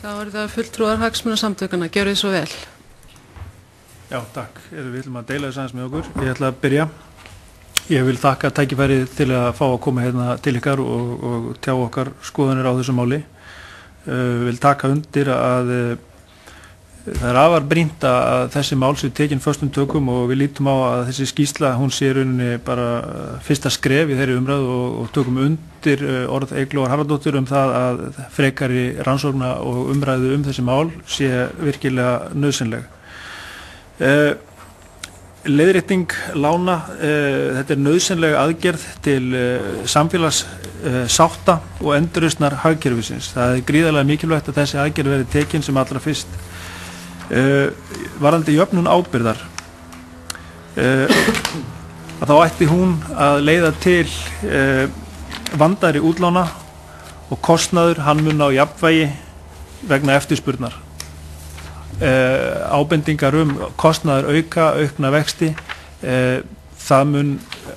Þá er það fulltrúar hagsmunasamtökanna, gjörið svo vel. Já, takk. Við viljum að deila þess aðeins með okkur. Ég ætla að byrja. Ég vil þakka tækifærið til að fá að koma hérna til ykkar og tjá okkar skoðanir á þessu máli. Vil taka undir að það er afar brýnt að þessi mál sé tekin föstum tökum og við lítum á að þessi skýrsla, hún sé rauninni bara fyrsta skref í þeirri umræðu og tökum undir orð Eyglóar Harðardóttur það að frekari rannsókna og umræðu þessi mál sé virkilega nauðsynleg. Leiðrétting lána, þetta er nauðsynleg aðgerð til samfélagssátta og endurreisnar hagkerfisins. Það er gríðarlega mikilvægt að þessi aðgerð verði tekin sem allra fyrst. Varðandi jöfnun ábyrgðar að þá ætti hún að leiða til vandaðri útlána og kostnaður hann mun á jafnvægi vegna eftirspurnar. Ábendingar kostnaður aukna vexti, það mun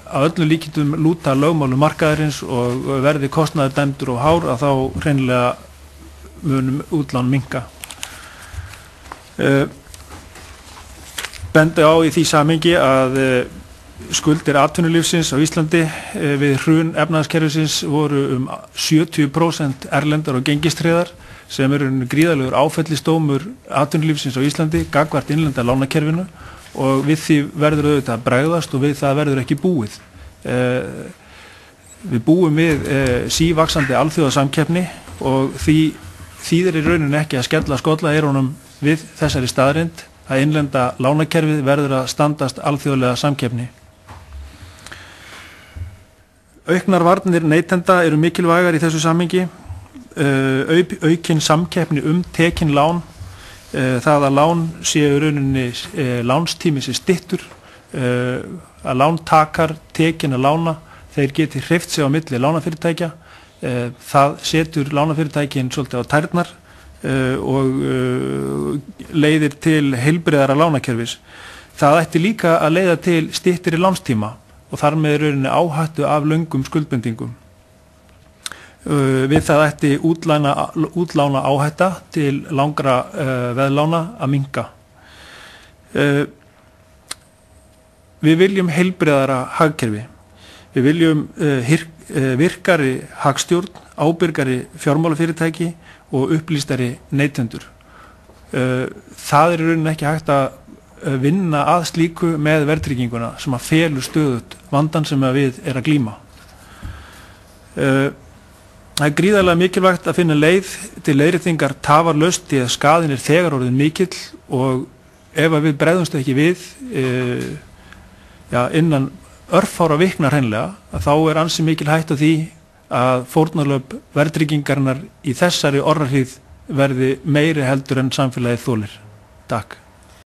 að öllum líkindum lúta lögmálum markaðarins og verði kostnaður dæmdur og hár að þá hreinlega mun útlán minnka. Bendi á í því samhengi að skuldir atvinnulífsins á Íslandi við hrun efnahagskerfisins voru 70% erlendar og gengistryggðar sem eru gríðarlegur áfellisdómur atvinnulífsins á Íslandi gagnvart innlenda lánakerfinu og við því verður auðvitað að bregðast og við það verður ekki búið. Við búum við sívaxandi alþjóðasamkeppni og því þýðir í rauninni ekki að skella skollaeyrunum við þessari staðreynd að innlenda lánakerfið verður að standast alþjóðlega samkeppni. Auknar varnir neytenda eru mikilvægar í þessu samhengi. Aukin samkeppni tekin lán, það að lán séu rauninni lánstími sé styttur, að lántakar tekin að lána, þeir geti hreyft sig á milli lánafyrirtækja, það setur lánafyrirtækin svolítið á tærnar og leiðir til heilbrigðara lánakerfis. Það ætti líka að leiða til styttri lánstíma og þar með rauninni áhættu af löngum skuldbindingum. Við það ætti útlána áhætta til langra veðlána að minnka. Við viljum heilbrigðara hagkerfi. Við viljum virkari hagstjórn, ábyrgari fjármálafyrirtæki og upplýstari neytendur. Það er í rauninni ekki hægt að vinna að slíku með verðtrygginguna sem að felur stöðut vandan sem við að glíma. Það er gríðarlega mikilvægt að finna leið til leiðréttingar tafarlaust því að skaðinn er þegar orðinn mikill og ef við bregðumst ekki við innan örfára vikna hreinlega að þá er ansi mikil hætt á því að fórnarlöp verðtryggingarinnar í þessari orrahríð verði meiri heldur en samfélagið þolir. Takk.